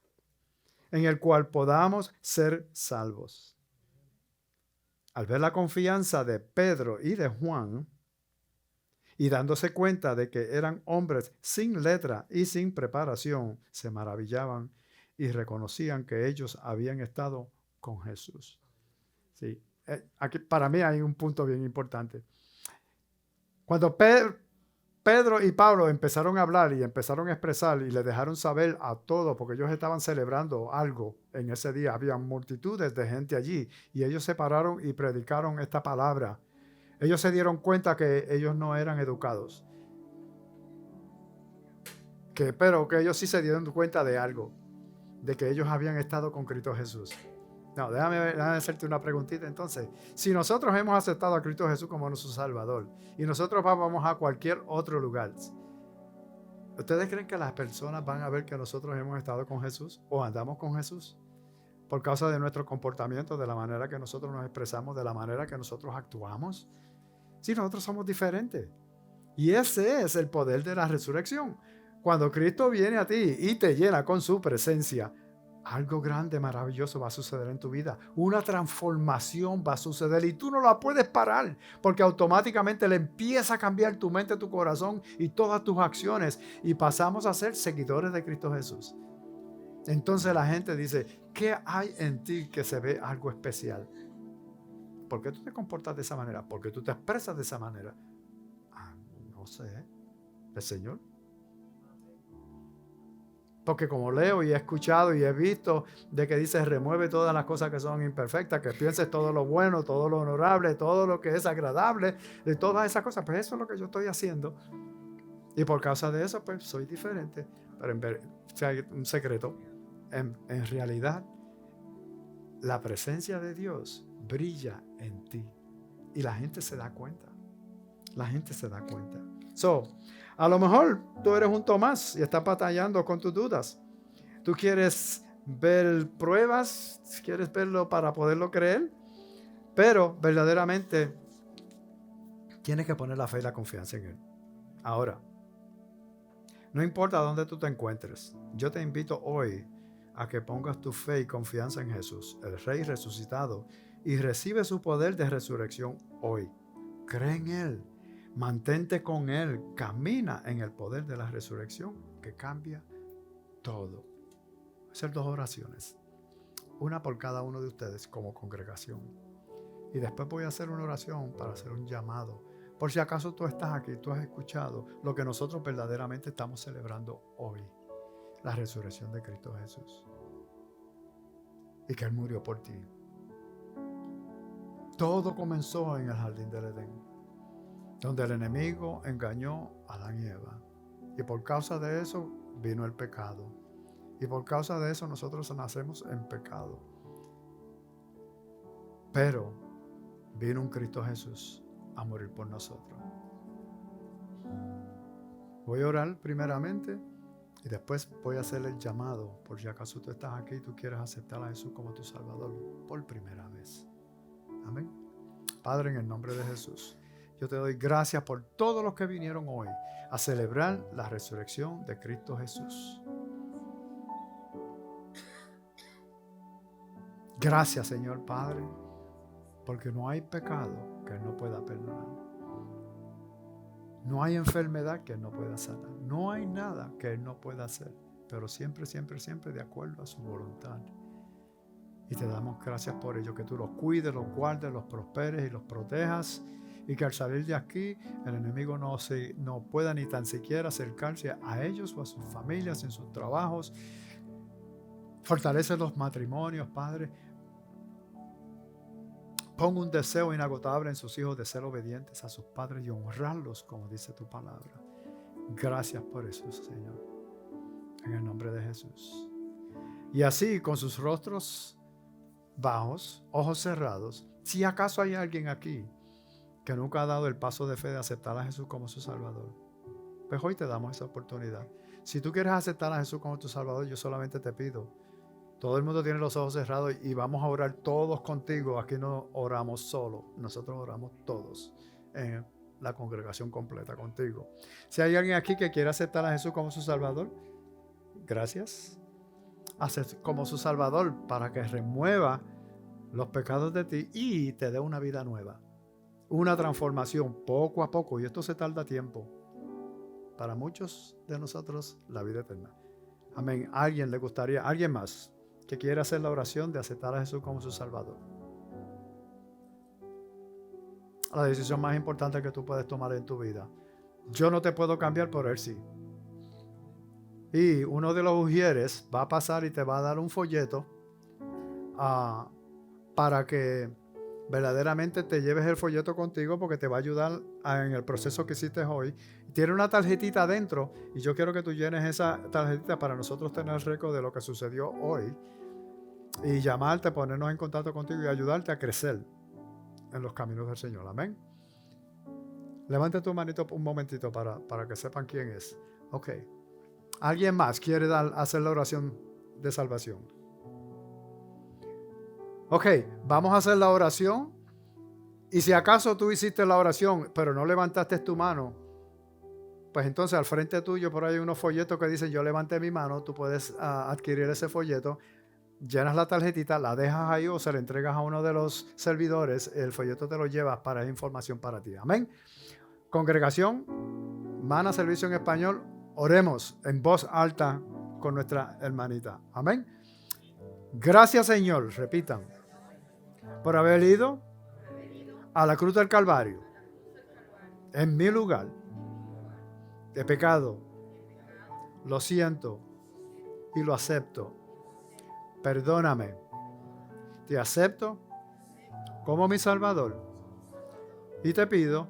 en el cual podamos ser salvos. Al ver la confianza de Pedro y de Juan, y dándose cuenta de que eran hombres sin letra y sin preparación, se maravillaban y reconocían que ellos habían estado con Jesús. Sí, aquí para mí hay un punto bien importante. Cuando Pedro y Pablo empezaron a hablar y empezaron a expresar y le dejaron saber a todos, porque ellos estaban celebrando algo en ese día, había multitudes de gente allí, y ellos se pararon y predicaron esta palabra. Ellos se dieron cuenta que ellos no eran educados. Pero que ellos sí se dieron cuenta de algo, de que ellos habían estado con Cristo Jesús. No, déjame hacerte una preguntita entonces. Si nosotros hemos aceptado a Cristo Jesús como nuestro Salvador y nosotros vamos a cualquier otro lugar, ¿ustedes creen que las personas van a ver que nosotros hemos estado con Jesús o andamos con Jesús? Por causa de nuestro comportamiento, de la manera que nosotros nos expresamos, de la manera que nosotros actuamos. Sí, nosotros somos diferentes. Y ese es el poder de la resurrección. Cuando Cristo viene a ti y te llena con su presencia, algo grande, maravilloso va a suceder en tu vida. Una transformación va a suceder y tú no la puedes parar, porque automáticamente le empieza a cambiar tu mente, tu corazón y todas tus acciones, y pasamos a ser seguidores de Cristo Jesús. Entonces la gente dice: ¿qué hay en ti que se ve algo especial? ¿Por qué tú te comportas de esa manera? ¿Por qué tú te expresas de esa manera? No sé, el Señor. Porque como leo y he escuchado y he visto de que dice: remueve todas las cosas que son imperfectas, que pienses todo lo bueno, todo lo honorable, todo lo que es agradable, de todas esas cosas. Pues eso es lo que yo estoy haciendo. Y por causa de eso, pues soy diferente. Pero hay un secreto. En realidad, la presencia de Dios brilla en ti. Y la gente se da cuenta. La gente se da cuenta. A lo mejor tú eres un Tomás y estás batallando con tus dudas. Tú quieres ver pruebas, quieres verlo para poderlo creer, pero verdaderamente tienes que poner la fe y la confianza en Él. Ahora, no importa dónde tú te encuentres, yo te invito hoy a que pongas tu fe y confianza en Jesús, el Rey resucitado, y recibe su poder de resurrección hoy. Cree en Él. Mantente con Él. Camina en el poder de la resurrección que cambia todo. Voy a hacer 2 oraciones. Una por cada uno de ustedes como congregación. Y después voy a hacer una oración para hacer un llamado. Por si acaso tú estás aquí, tú has escuchado lo que nosotros verdaderamente estamos celebrando hoy. La resurrección de Cristo Jesús. Y que Él murió por ti. Todo comenzó en el jardín del Edén, donde el enemigo engañó a Adán y Eva. Y por causa de eso vino el pecado. Y por causa de eso nosotros nacemos en pecado. Pero vino un Cristo Jesús a morir por nosotros. Voy a orar primeramente y después voy a hacer el llamado por si acaso tú estás aquí y tú quieres aceptar a Jesús como tu Salvador por primera vez. Amén. Padre, en el nombre de Jesús, yo te doy gracias por todos los que vinieron hoy a celebrar la resurrección de Cristo Jesús. Gracias, Señor Padre, porque no hay pecado que Él no pueda perdonar. No hay enfermedad que Él no pueda sanar. No hay nada que Él no pueda hacer, pero siempre, siempre, siempre de acuerdo a su voluntad. Y te damos gracias por ello, que tú los cuides, los guardes, los prosperes y los protejas. Y que al salir de aquí, el enemigo no pueda ni tan siquiera acercarse a ellos o a sus familias en sus trabajos. Fortalece los matrimonios, Padre. Pon un deseo inagotable en sus hijos de ser obedientes a sus padres y honrarlos, como dice tu palabra. Gracias por eso, Señor. En el nombre de Jesús. Y así, con sus rostros bajos, ojos cerrados, si acaso hay alguien aquí que nunca ha dado el paso de fe de aceptar a Jesús como su Salvador, pues hoy te damos esa oportunidad. Si tú quieres aceptar a Jesús como tu Salvador, yo solamente te pido. Todo el mundo tiene los ojos cerrados y vamos a orar todos contigo. Aquí no oramos solo, nosotros oramos todos en la congregación completa contigo. Si hay alguien aquí que quiere aceptar a Jesús como su Salvador, gracias. Como su Salvador para que remueva los pecados de ti y te dé una vida nueva. Una transformación poco a poco, y esto se tarda tiempo. Para muchos de nosotros, la vida eterna. Amén. ¿Alguien le gustaría, alguien más que quiera hacer la oración de aceptar a Jesús como su Salvador? La decisión más importante que tú puedes tomar en tu vida. Yo no te puedo cambiar, pero Él sí. Y uno de los ujieres va a pasar y te va a dar un folleto para que verdaderamente te lleves el folleto contigo, porque te va a ayudar en el proceso que hiciste hoy. Tiene una tarjetita adentro y yo quiero que tú llenes esa tarjetita para nosotros tener récord de lo que sucedió hoy y llamarte, ponernos en contacto contigo y ayudarte a crecer en los caminos del Señor. Amén. Levante tu manito un momentito para que sepan quién es. Ok. ¿Alguien más quiere hacer la oración de salvación? Ok, vamos a hacer la oración. Y si acaso tú hiciste la oración, pero no levantaste tu mano, pues entonces al frente tuyo por ahí hay unos folletos que dicen yo levanté mi mano. Tú puedes adquirir ese folleto, llenas la tarjetita, la dejas ahí o se la entregas a uno de los servidores. El folleto te lo llevas para información para ti. Amén. Congregación, Mana Servicio en Español, oremos en voz alta con nuestra hermanita. Amén. Gracias, Señor, repitan, por haber ido a la cruz del Calvario en mi lugar de pecado. Lo siento y lo acepto. Perdóname. Te acepto como mi Salvador y te pido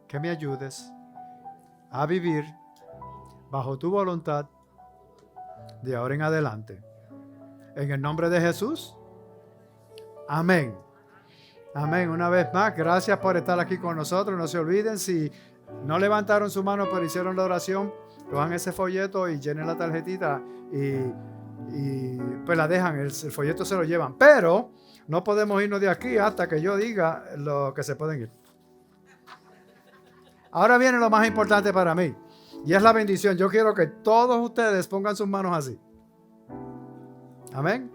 que me ayudes a vivir bajo tu voluntad de ahora en adelante. En el nombre de Jesús. Amén. Amén. Una vez más, gracias por estar aquí con nosotros. No se olviden, si no levantaron su mano pero hicieron la oración, cojan ese folleto y llenen la tarjetita y pues la dejan. El folleto se lo llevan. Pero no podemos irnos de aquí hasta que yo diga lo que se pueden ir. Ahora viene lo más importante para mí, y es la bendición. Yo quiero que todos ustedes pongan sus manos así. Amén.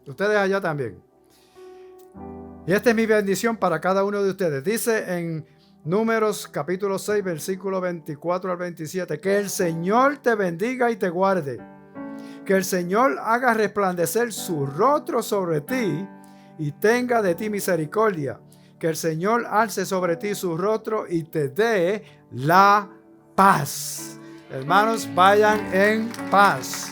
Ustedes allá también. Y esta es mi bendición para cada uno de ustedes. Dice en Números capítulo 6, versículo 24 al 27. Que el Señor te bendiga y te guarde. Que el Señor haga resplandecer su rostro sobre ti y tenga de ti misericordia. Que el Señor alce sobre ti su rostro y te dé la paz. Hermanos, vayan en paz.